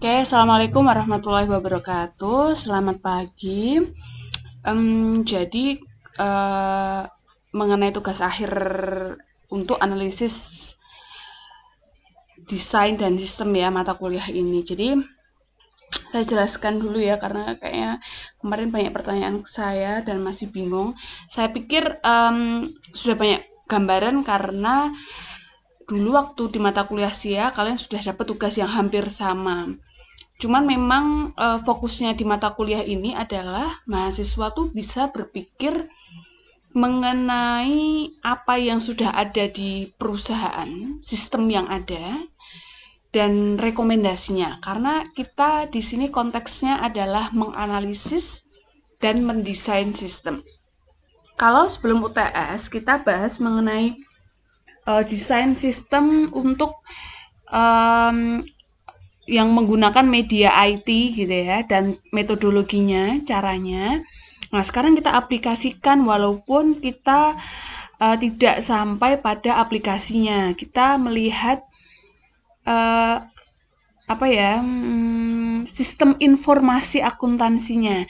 Oke, Assalamualaikum warahmatullahi wabarakatuh. Selamat pagi. Jadi, eh, mengenai tugas akhir untuk analisis desain dan sistem ya mata kuliah ini. Jadi, saya jelaskan dulu ya, karena kayaknya kemarin banyak pertanyaan saya dan masih bingung. Saya pikir sudah banyak gambaran karena dulu waktu di mata kuliah SIA kalian sudah dapat tugas yang hampir sama. Cuman memang fokusnya di mata kuliah ini adalah mahasiswa tuh bisa berpikir mengenai apa yang sudah ada di perusahaan, sistem yang ada, dan rekomendasinya. Karena kita di sini konteksnya adalah menganalisis dan mendesain sistem. Kalau sebelum UTS kita bahas mengenai desain sistem untuk yang menggunakan media IT gitu ya, dan metodologinya, caranya. Nah, sekarang kita aplikasikan walaupun kita tidak sampai pada aplikasinya. Kita melihat sistem informasi akuntansinya,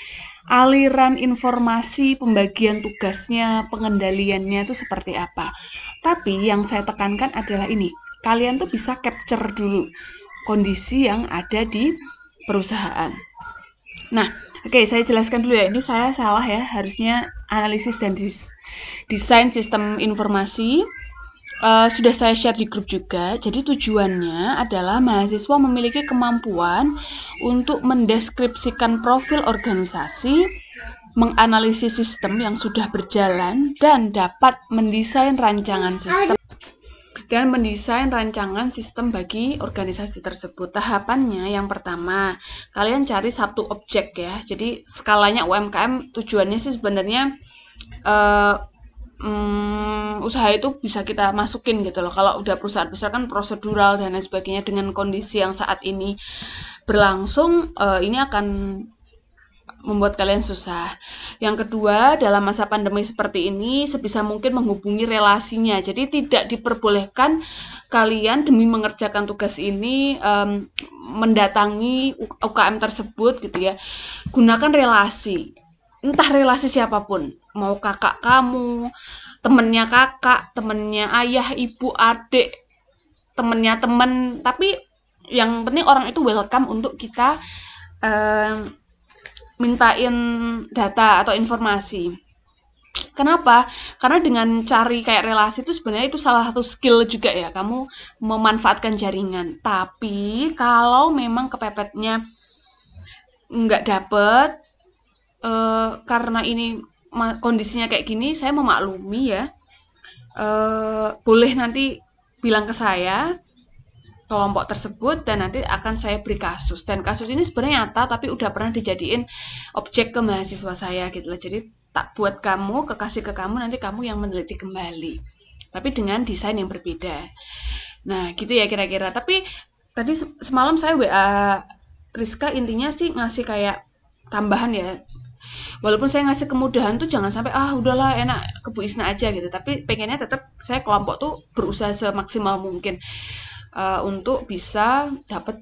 aliran informasi, pembagian tugasnya, pengendaliannya itu seperti apa. Tapi yang saya tekankan adalah ini, kalian tuh bisa capture dulu kondisi yang ada di perusahaan. Nah, oke, saya jelaskan dulu ya. Ini saya salah ya, harusnya analisis dan desain sistem informasi. Sudah saya share di grup juga. Jadi tujuannya adalah mahasiswa memiliki kemampuan untuk mendeskripsikan profil organisasi, menganalisis sistem yang sudah berjalan, dan dapat mendesain rancangan sistem bagi organisasi tersebut. Tahapannya yang pertama, kalian cari satu objek ya. Jadi skalanya UMKM tujuannya sih sebenarnya usaha itu bisa kita masukin gitu loh. Kalau udah perusahaan besar kan prosedural dan lain sebagainya, dengan kondisi yang saat ini berlangsung, ini akan membuat kalian susah. Yang kedua, dalam masa pandemi seperti ini sebisa mungkin menghubungi relasinya. Jadi tidak diperbolehkan kalian demi mengerjakan tugas ini mendatangi UKM tersebut gitu ya. Gunakan relasi, entah relasi siapapun, mau kakak kamu, temennya kakak, temennya ayah, ibu, adik, temennya temen, tapi yang penting orang itu welcome untuk kita mintain data atau informasi. Kenapa? Karena dengan cari kayak relasi itu sebenarnya itu salah satu skill juga ya, kamu memanfaatkan jaringan. Tapi kalau memang kepepetnya nggak dapet, karena ini kondisinya kayak gini, saya memaklumi ya. Boleh nanti bilang ke saya kelompok tersebut dan nanti akan saya beri kasus. Dan kasus ini sebenarnya nyata tapi udah pernah dijadiin objek ke mahasiswa saya gitu loh. Jadi tak buat kamu, kasih ke kamu, nanti kamu yang meneliti kembali. Tapi dengan desain yang berbeda. Nah, gitu ya kira-kira. Tapi tadi semalam saya WA Rizka, intinya sih ngasih kayak tambahan ya. Walaupun saya ngasih kemudahan tuh jangan sampai udahlah enak ke Bu Isna aja gitu. Tapi pengennya tetap saya kelompok tuh berusaha semaksimal mungkin untuk bisa dapat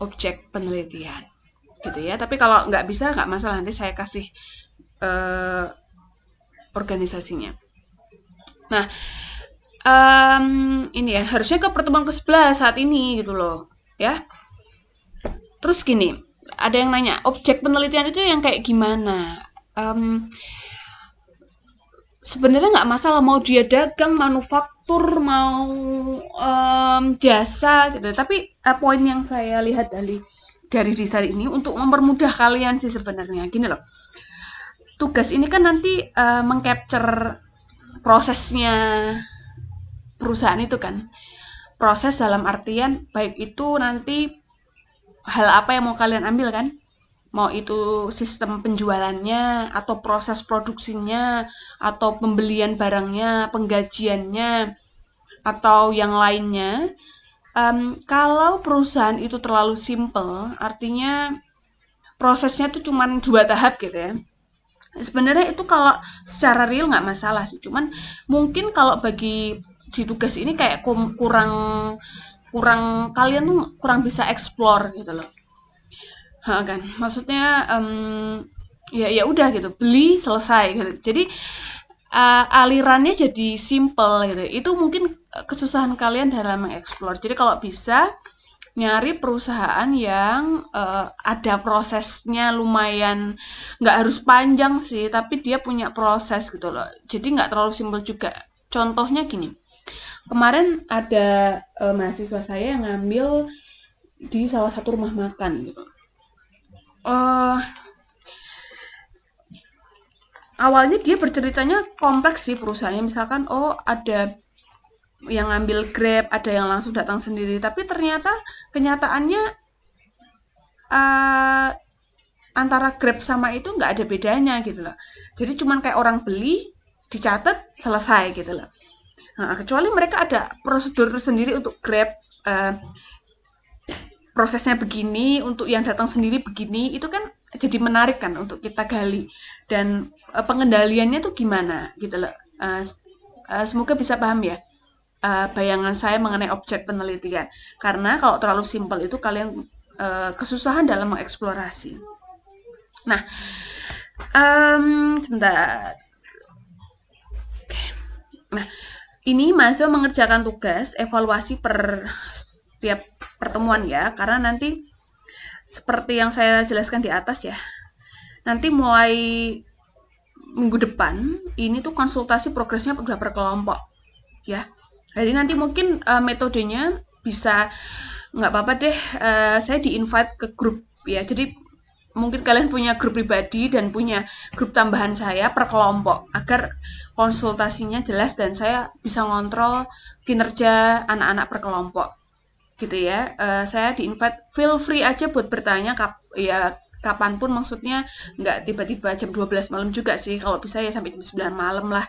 objek penelitian gitu ya. Tapi kalau nggak bisa nggak masalah, nanti saya kasih organisasinya. Nah, ini ya, harusnya ke pertemuan ke-11 saat ini gitu loh ya. Terus gini, ada yang nanya objek penelitian itu yang kayak gimana. Sebenarnya nggak masalah mau dia dagang, manufaktur, mau jasa gitu. Tapi poin yang saya lihat dari desain ini untuk mempermudah kalian sih sebenarnya gini loh. Tugas ini kan nanti mengcapture prosesnya perusahaan itu kan. Proses dalam artian baik itu nanti hal apa yang mau kalian ambil kan. Mau itu sistem penjualannya, atau proses produksinya, atau pembelian barangnya, penggajiannya, atau yang lainnya. Kalau perusahaan itu terlalu simple, artinya prosesnya itu cuma 2 tahap gitu ya. Sebenarnya itu kalau secara real nggak masalah sih, cuman mungkin kalau bagi di tugas ini kayak kurang kalian tuh kurang bisa explore gitu loh. Kan maksudnya ya udah gitu, beli selesai gitu. Jadi alirannya jadi simple gitu. Itu mungkin kesusahan kalian dalam mengeksplor. Jadi kalau bisa nyari perusahaan yang ada prosesnya lumayan, nggak harus panjang sih, tapi dia punya proses gitu loh. Jadi nggak terlalu simpel juga. Contohnya gini, kemarin ada mahasiswa saya yang ngambil di salah satu rumah makan gitu. Awalnya dia berceritanya kompleks sih perusahaannya, misalkan ada yang ngambil Grab, ada yang langsung datang sendiri, tapi ternyata kenyataannya antara Grab sama itu nggak ada bedanya gitu loh. Jadi cuman kayak orang beli, dicatat, selesai gitu loh. Nah, kecuali mereka ada prosedur tersendiri untuk Grab, prosesnya begini, untuk yang datang sendiri begini, itu kan jadi menarik kan untuk kita gali, dan pengendaliannya tuh gimana gitu loh. Semoga bisa paham ya bayangan saya mengenai objek penelitian, karena kalau terlalu simpel itu kalian kesusahan dalam mengeksplorasi. Nah, sebentar. Nah, ini mahasiswa mengerjakan tugas evaluasi per setiap pertemuan ya, karena nanti seperti yang saya jelaskan di atas ya, nanti mulai minggu depan ini tuh konsultasi progresnya udah per kelompok ya. Jadi nanti mungkin metodenya bisa, nggak apa-apa deh, saya di-invite ke grup ya. Jadi mungkin kalian punya grup pribadi dan punya grup tambahan saya per kelompok, agar konsultasinya jelas dan saya bisa ngontrol kinerja anak-anak per kelompok gitu ya. Saya di-invite, feel free aja buat bertanya kapanpun, maksudnya nggak tiba-tiba jam 12 malam juga sih, kalau bisa ya sampai jam 9 malam lah.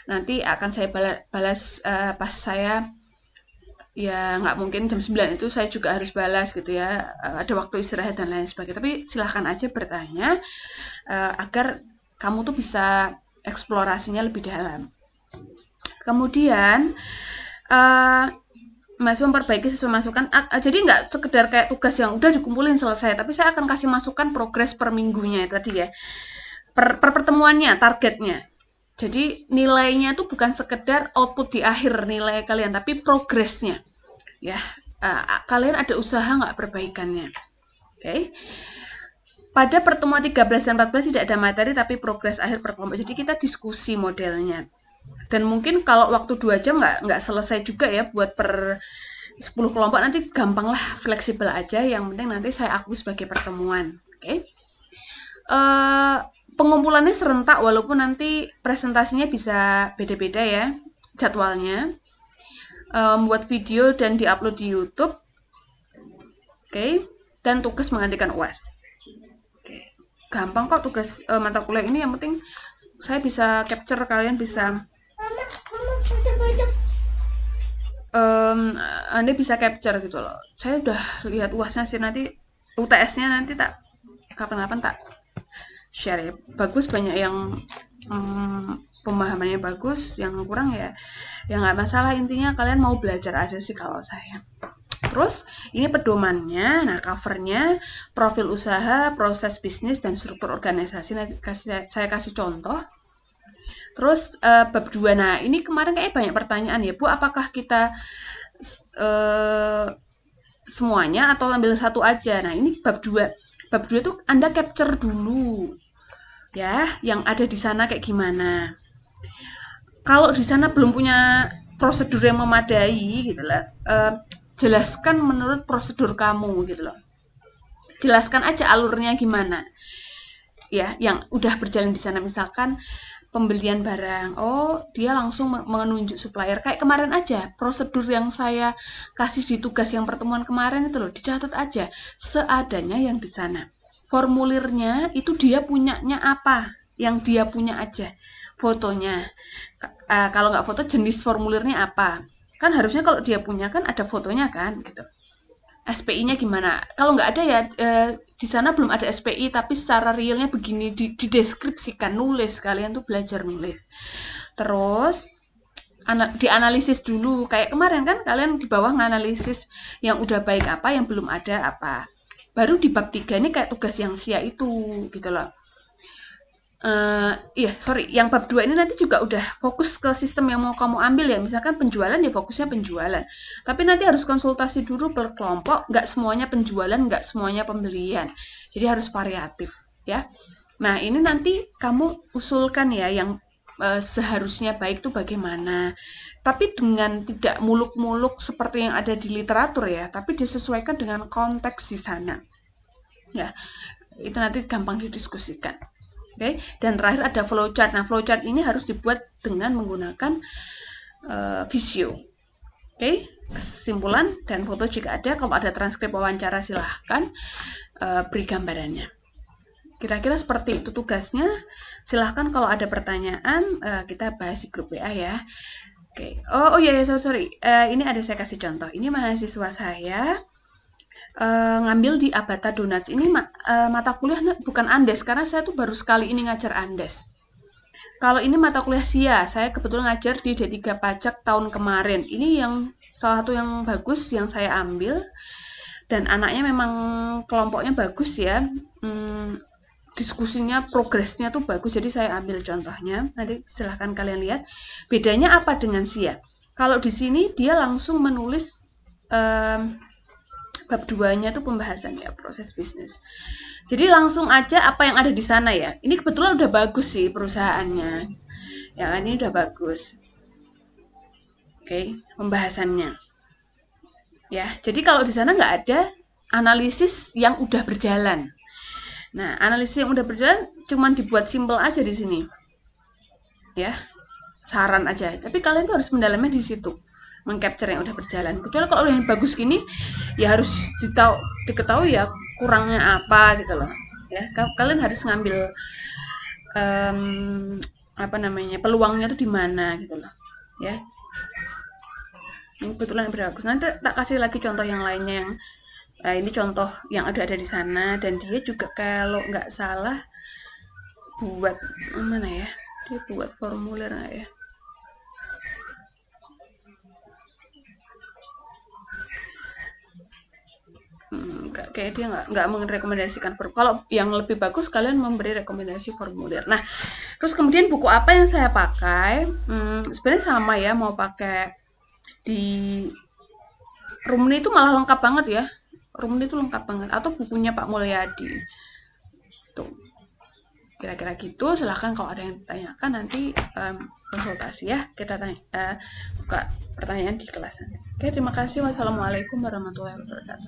Nanti akan saya balas pas saya, ya nggak mungkin jam 9 itu saya juga harus balas gitu ya, ada waktu istirahat dan lain sebagainya, tapi silahkan aja bertanya agar kamu tuh bisa eksplorasinya lebih dalam. Kemudian mahasiswa memperbaiki sesuai masukan, jadi nggak sekedar kayak tugas yang udah dikumpulin selesai, tapi saya akan kasih masukan progres per minggunya tadi ya, per pertemuannya, targetnya. Jadi nilainya tuh bukan sekedar output di akhir nilai kalian, tapi progresnya ya. Kalian ada usaha nggak perbaikannya. Oke. Pada pertemuan 13 dan 14 tidak ada materi, tapi progres akhir per kelompok. Jadi kita diskusi modelnya. Dan mungkin kalau waktu 2 jam nggak selesai juga ya buat per 10 kelompok, nanti gampang lah, fleksibel aja, yang penting nanti saya akui sebagai pertemuan. Oke. Pengumpulannya serentak, walaupun nanti presentasinya bisa beda-beda ya jadwalnya. Membuat video dan diupload di YouTube. Oke. Dan tugas menggantikan UAS. Oke. Gampang kok tugas mata kuliah ini, yang penting saya bisa capture, kalian bisa Anda bisa capture gitu loh. Saya udah lihat UASnya sih, nanti UTS-nya nanti tak kapan-kapan tak share ya. Bagus, banyak yang pemahamannya bagus, yang kurang ya nggak masalah, intinya kalian mau belajar aja sih kalau saya. Terus ini pedomannya, nah covernya, profil usaha, proses bisnis, dan struktur organisasi. Nanti saya kasih contoh. Terus bab 2, nah ini kemarin kayak banyak pertanyaan ya, Bu, apakah kita semuanya atau ambil satu aja? Nah ini bab 2. Bab 2 tuh Anda capture dulu ya, yang ada di sana kayak gimana. Kalau di sana belum punya prosedur yang memadai gitu lah, jelaskan menurut prosedur kamu gitu loh. Jelaskan aja alurnya gimana ya, yang udah berjalan di sana. Misalkan pembelian barang, dia langsung menunjuk supplier, kayak kemarin aja prosedur yang saya kasih di tugas yang pertemuan kemarin itu loh, dicatat aja seadanya yang di sana. Formulirnya itu dia punyanya apa, yang dia punya aja, fotonya. Kalau nggak foto, jenis formulirnya apa, kan harusnya kalau dia punya kan ada fotonya kan gitu. SPI-nya gimana? Kalau nggak ada ya di sana belum ada SPI, tapi secara realnya begini, dideskripsikan, nulis, kalian tuh belajar nulis. Terus dianalisis dulu. Kayak kemarin kan kalian di bawah nganalisis yang udah baik apa, yang belum ada apa. Baru di bab 3 ini kayak tugas yang sia itu gitu loh. Yang bab 2 ini nanti juga udah fokus ke sistem yang mau kamu ambil ya. Misalkan penjualan ya fokusnya penjualan. Tapi nanti harus konsultasi dulu per kelompok, nggak semuanya penjualan, nggak semuanya pembelian. Jadi harus variatif ya. Nah, ini nanti kamu usulkan ya yang seharusnya baik itu bagaimana. Tapi dengan tidak muluk-muluk seperti yang ada di literatur ya, tapi disesuaikan dengan konteks di sana. Ya, itu nanti gampang didiskusikan. Oke, dan terakhir ada flowchart. Nah, flowchart ini harus dibuat dengan menggunakan Visio. Oke, kesimpulan dan foto jika ada. Kalau ada transkrip wawancara silahkan beri gambarannya. Kira-kira seperti itu tugasnya. Silahkan kalau ada pertanyaan kita bahas di grup WA ya. Oke. Oh iya, sorry. Ini ada saya kasih contoh. Ini mahasiswa saya ngambil di Abata Donuts. Ini mata kuliah bukan Andes, karena saya tuh baru sekali ini ngajar Andes. Kalau ini mata kuliah SIA, saya kebetulan ngajar di D3 Pajak tahun kemarin. Ini yang salah satu yang bagus yang saya ambil. Dan anaknya memang kelompoknya bagus ya. Diskusinya, progresnya tuh bagus. Jadi saya ambil contohnya. Nanti silahkan kalian lihat. Bedanya apa dengan SIA? Kalau di sini dia langsung menulis bab 2-nya itu pembahasan ya, proses bisnis. Jadi langsung aja apa yang ada di sana ya. Ini kebetulan udah bagus sih perusahaannya. Ya kan, ini udah bagus. Oke, pembahasannya. Ya, jadi kalau di sana nggak ada analisis yang udah berjalan. Nah, analisis yang udah berjalan cuman dibuat simple aja di sini. Ya, saran aja. Tapi kalian tuh harus mendalami di situ. Mengcapture yang udah berjalan. Kecuali kalau yang bagus gini, ya harus diketahui ya kurangnya apa gitu loh. Ya, kalian harus ngambil peluangnya tuh di mana gitu loh. Ya, ini kebetulan yang bagus. Nanti tak kasih lagi contoh yang lainnya yang ini contoh yang ada di sana, dan dia juga kalau nggak salah buat mana ya? Dia buat formulir nggak ya? Kayak dia nggak merekomendasikan formulir. Kalau yang lebih bagus kalian memberi rekomendasi formulir. Nah, terus kemudian buku apa yang saya pakai? Sebenarnya sama ya, mau pakai di Rumni itu malah lengkap banget ya. Rumni itu lengkap banget. Atau bukunya Pak Mulyadi. Tuh. Kira-kira gitu. Silahkan kalau ada yang ditanyakan nanti konsultasi ya. Kita buka pertanyaan di kelas nanti. Oke, terima kasih. Wassalamualaikum warahmatullahi wabarakatuh.